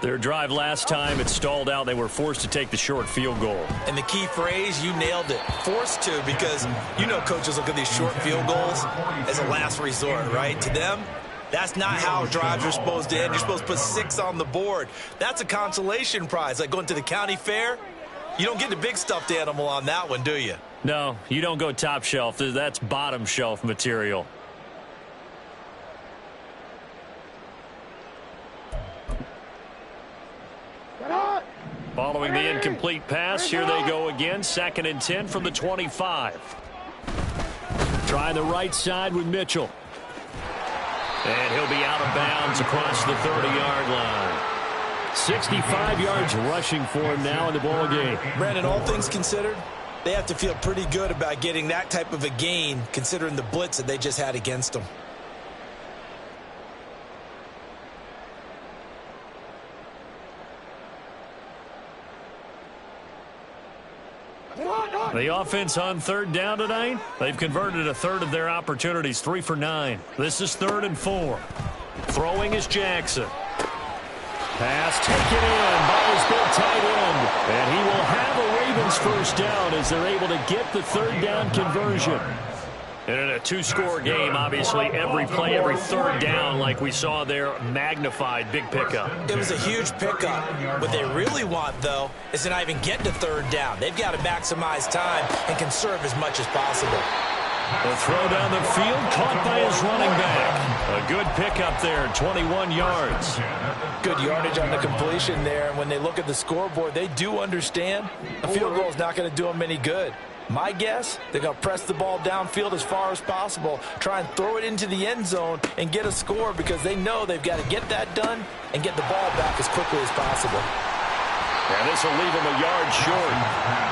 Their drive last time, it stalled out. They were forced to take the short field goal. And the key phrase, you nailed it, forced to, because you know coaches look at these short field goals as a last resort, right? To them, that's not how drives are supposed to end. You're supposed to put 6 on the board. That's a consolation prize, like going to the county fair. You don't get the big stuffed animal on that one, do you? No, you don't go top shelf. That's bottom shelf material. Following the incomplete pass, here they go again. 2nd and 10 from the 25. Try the right side with Mitchell. And he'll be out of bounds across the 30-yard line. 65 yards rushing for him now in the ball game. Brandon, all things considered, they have to feel pretty good about getting that type of a gain, considering the blitz that they just had against them. The offense on 3rd down tonight, they've converted a third of their opportunities, 3 for 9. This is 3rd and 4. Throwing is Jackson. Pass taken in by his big tight end. And he will have a Ravens first down as they're able to get the 3rd down conversion. And in a 2-score game, obviously, every play, every 3rd down, like we saw there, magnified, big pickup. It was a huge pickup. What they really want, though, is to not even get to 3rd down. They've got to maximize time and conserve as much as possible. The throw down the field, caught by his running back. A good pickup there, 21 yards. Good yardage on the completion there. And when they look at the scoreboard, they do understand a field goal is not going to do them any good. My guess, they're going to press the ball downfield as far as possible, try and throw it into the end zone and get a score, because they know they've got to get that done and get the ball back as quickly as possible. And this will leave him a yard short.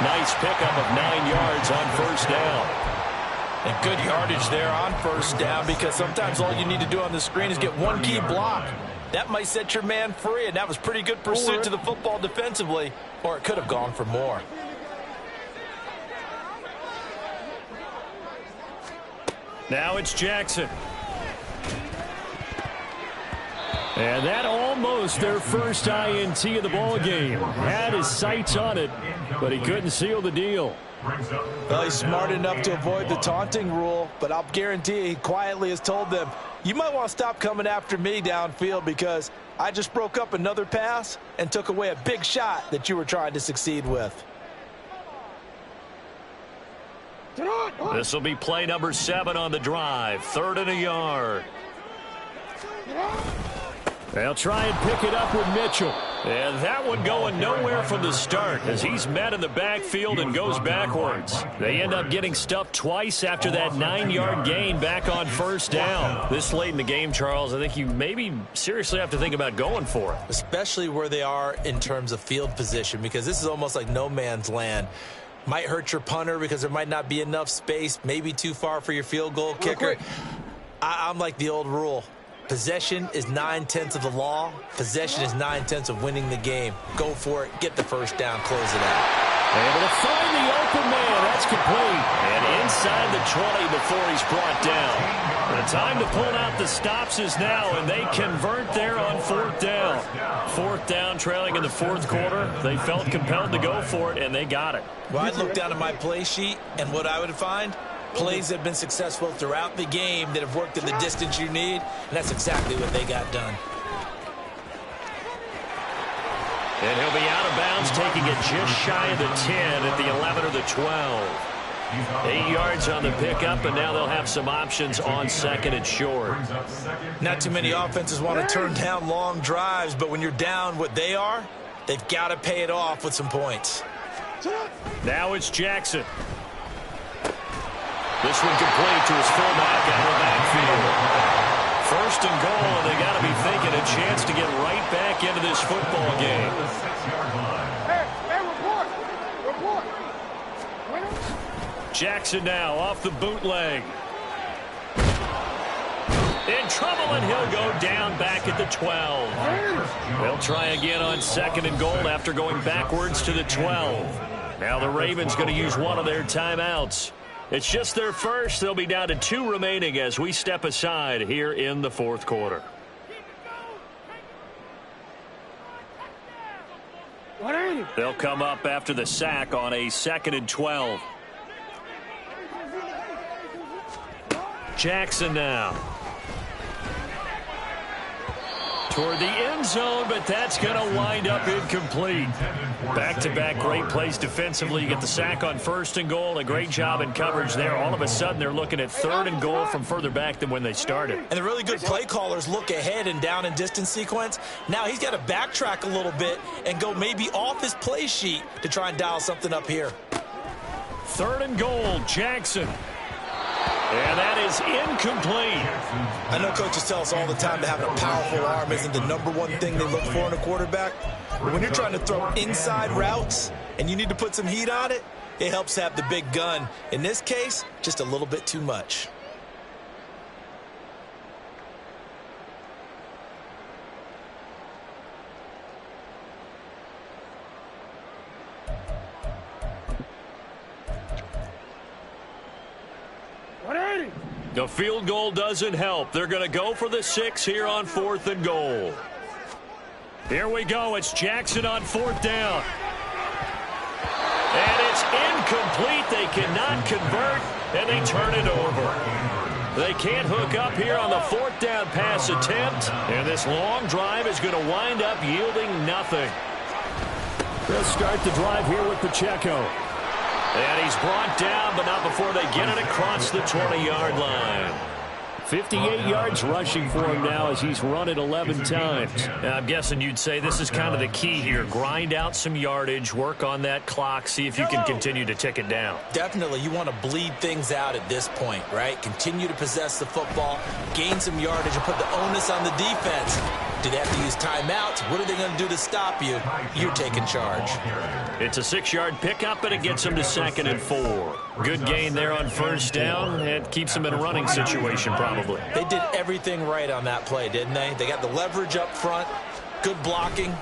Nice pickup of 9 yards on 1st down. And good yardage there on 1st down, because sometimes all you need to do on the screen is get one key block. That might set your man free, and that was pretty good pursuit to the football defensively, or it could have gone for more. Now it's Jackson. And that almost their first INT of the ball game. Had his sights on it, but he couldn't seal the deal. Well, he's smart enough to avoid the taunting rule, but I'll guarantee he quietly has told them, you might want to stop coming after me downfield, because I just broke up another pass and took away a big shot that you were trying to succeed with. This will be play number 7 on the drive. 3rd and a yard. They'll try and pick it up with Mitchell. And that one going nowhere from the start as he's met in the backfield and goes backwards. They end up getting stuffed twice after that 9-yard gain back on 1st down. This late in the game, Charles, I think you maybe seriously have to think about going for it. Especially where they are in terms of field position, because this is almost like no man's land. Might hurt your punter because there might not be enough space, maybe too far for your field goal kicker. I'm like the old rule. Possession is 9/10 of the law. Possession is 9/10 of winning the game. Go for it. Get the first down. Close it out. Able to find the open man. That's complete. And inside the 20 before he's brought down. The time to pull out the stops is now, and they convert there on 4th down. 4th down, trailing in the 4th quarter. They felt compelled to go for it, and they got it. Well, I'd look down at my play sheet, and what I would find, plays that have been successful throughout the game that have worked in the distance you need, and that's exactly what they got done. And he'll be out of bounds, taking it just shy of the 10 at the 11 or the 12. 8 yards on the pickup, and now they'll have some options on 2nd and short. Not too many offenses want to turn down long drives, but when you're down what they are, they've got to pay it off with some points. Now it's Jackson. This one complete to his fullback out of the backfield. 1st and goal, and they got to be thinking a chance to get right back into this football game. Jackson now off the bootleg. In trouble, and he'll go down back at the 12. They'll try again on 2nd and goal after going backwards to the 12. Now the Ravens going to use one of their timeouts. It's just their first. They'll be down to 2 remaining as we step aside here in the 4th quarter. They'll come up after the sack on a 2nd and 12. Jackson now. Toward the end zone, but that's going to wind up incomplete. Back-to-back great plays defensively. You get the sack on 1st and goal. A great job in coverage there. All of a sudden, they're looking at 3rd and goal from further back than when they started. And the really good play callers look ahead and down and distance sequence. Now he's got to backtrack a little bit and go maybe off his play sheet to try and dial something up here. 3rd and goal, Jackson. And that is incomplete. I know coaches tell us all the time that having a powerful arm isn't the #1 thing they look for in a quarterback. But when you're trying to throw inside routes and you need to put some heat on it, it helps have the big gun. In this case, just a little bit too much. The field goal doesn't help. They're going to go for the 6 here on 4th and goal. Here we go. It's Jackson on 4th down. And it's incomplete. They cannot convert, and they turn it over. They can't hook up here on the 4th down pass attempt, and this long drive is going to wind up yielding nothing. They'll start the drive here with Pacheco. And he's brought down, but not before they get it across the 20-yard line. 58 yards rushing for him now as he's run it 11 times. I'm guessing you'd say this is kind of the key here. Grind out some yardage, work on that clock, see if you can continue to tick it down. Definitely. You want to bleed things out at this point, right? Continue to possess the football, gain some yardage, and put the onus on the defense. Do they have to use timeouts? What are they going to do to stop you? You're taking charge. It's a 6-yard pickup, and it gets them to 2nd and 4. Good gain there on 1st down. It keeps them in a running situation, probably. They did everything right on that play, didn't they? They got the leverage up front, good blocking,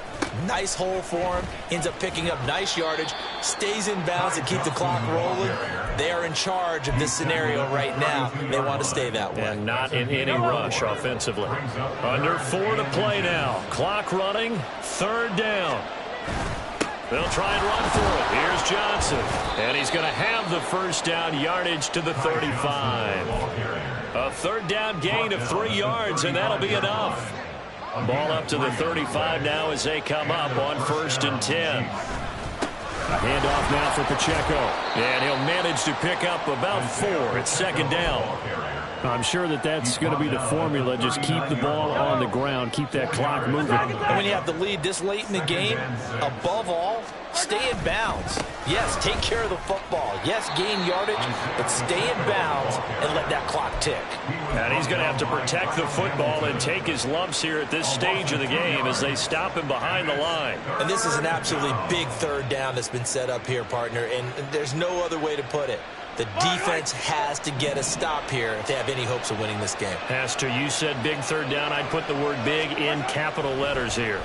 nice hole for him, ends up picking up nice yardage, stays in bounds to keep the clock rolling. They are in charge of this scenario right now. They want to stay that way. And not in any rush offensively. Under 4 to play now. Clock running, 3rd down. They'll try and run for it. Here's Johnson. And he's going to have the 1st down yardage to the 35. A 3rd down gain of 3 yards, and that'll be enough. Ball up to the 35 now as they come up on 1st and 10. Handoff now for Pacheco. And he'll manage to pick up about 4 at 2nd down. I'm sure that's going to be the formula. Just keep the ball on the ground. Keep that clock moving. And when you have the lead this late in the game, above all, Stay in bounds. Yes, take care of the football. Yes, gain yardage, but stay in bounds and let that clock tick. And he's going to have to protect the football and take his lumps here at this stage of the game as they stop him behind the line. And this is an absolutely big third down that's been set up here, partner, and there's no other way to put it. The defense has to get a stop here if they have any hopes of winning this game. Has to. You said big third down. I'd put the word big in capital letters here.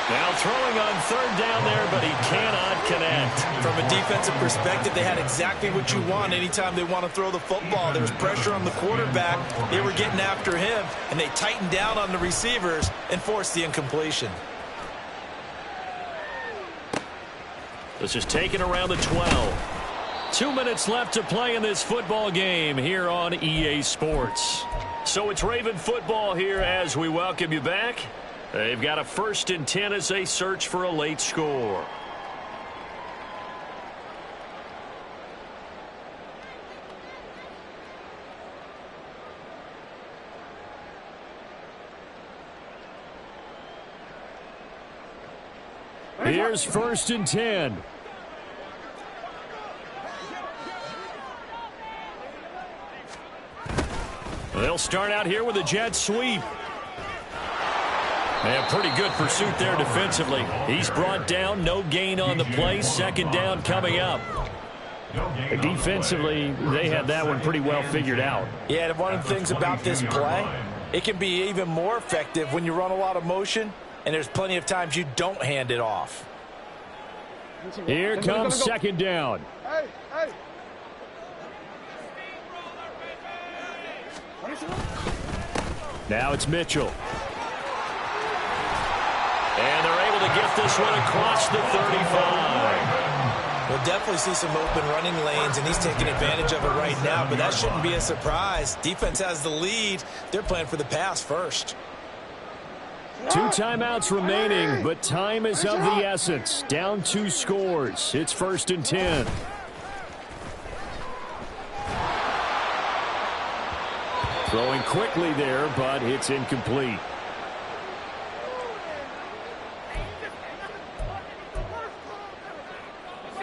Now throwing on third down there, but he cannot connect. From a defensive perspective, they had exactly what you want anytime they want to throw the football. There was pressure on the quarterback. They were getting after him, and they tightened down on the receivers and forced the incompletion. This is taken around the 12. 2 minutes left to play in this football game here on EA Sports. So it's Raven football here as we welcome you back. They've got a 1st and 10 as they search for a late score. Here's 1st and 10. They'll start out here with a jet sweep. And pretty good pursuit there defensively. He's brought down, no gain on the play. 2nd down coming up. Defensively, they had that one pretty well figured out. Yeah, and one of the things about this play, it can be even more effective when you run a lot of motion, and there's plenty of times you don't hand it off. Here comes 2nd down. Now it's Mitchell. And they're able to get this one across the 35. We'll definitely see some open running lanes, and he's taking advantage of it right now, but that shouldn't be a surprise. Defense has the lead. They're playing for the pass first. 2 timeouts remaining, but time is of the essence. Down 2 scores. It's 1st and 10. Throwing quickly there, but it's incomplete.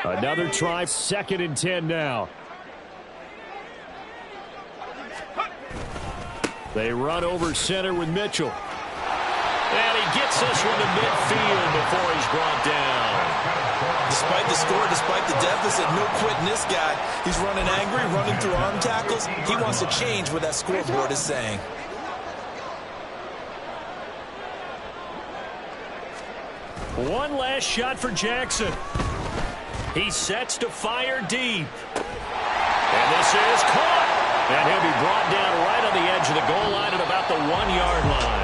Another try, 2nd and 10 now. They run over center with Mitchell. And he gets this one to midfield before he's brought down. Despite the score, despite the deficit, no quitting this guy. He's running angry, running through arm tackles. He wants to change what that scoreboard is saying. One last shot for Jackson. He sets to fire deep. And this is caught. And he'll be brought down right on the edge of the goal line at about the 1-yard line.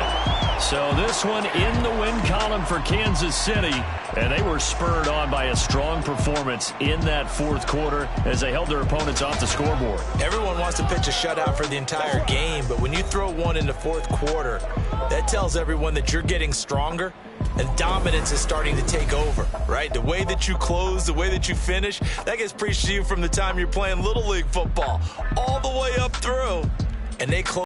So this one in the win column for Kansas City. And they were spurred on by a strong performance in that 4th quarter as they held their opponents off the scoreboard. Everyone wants to pitch a shutout for the entire game, but when you throw one in the 4th quarter, that tells everyone that you're getting stronger and dominance is starting to take over, right? The way that you close, the way that you finish, that gets preached to you from the time you're playing Little League football all the way up through, and they close.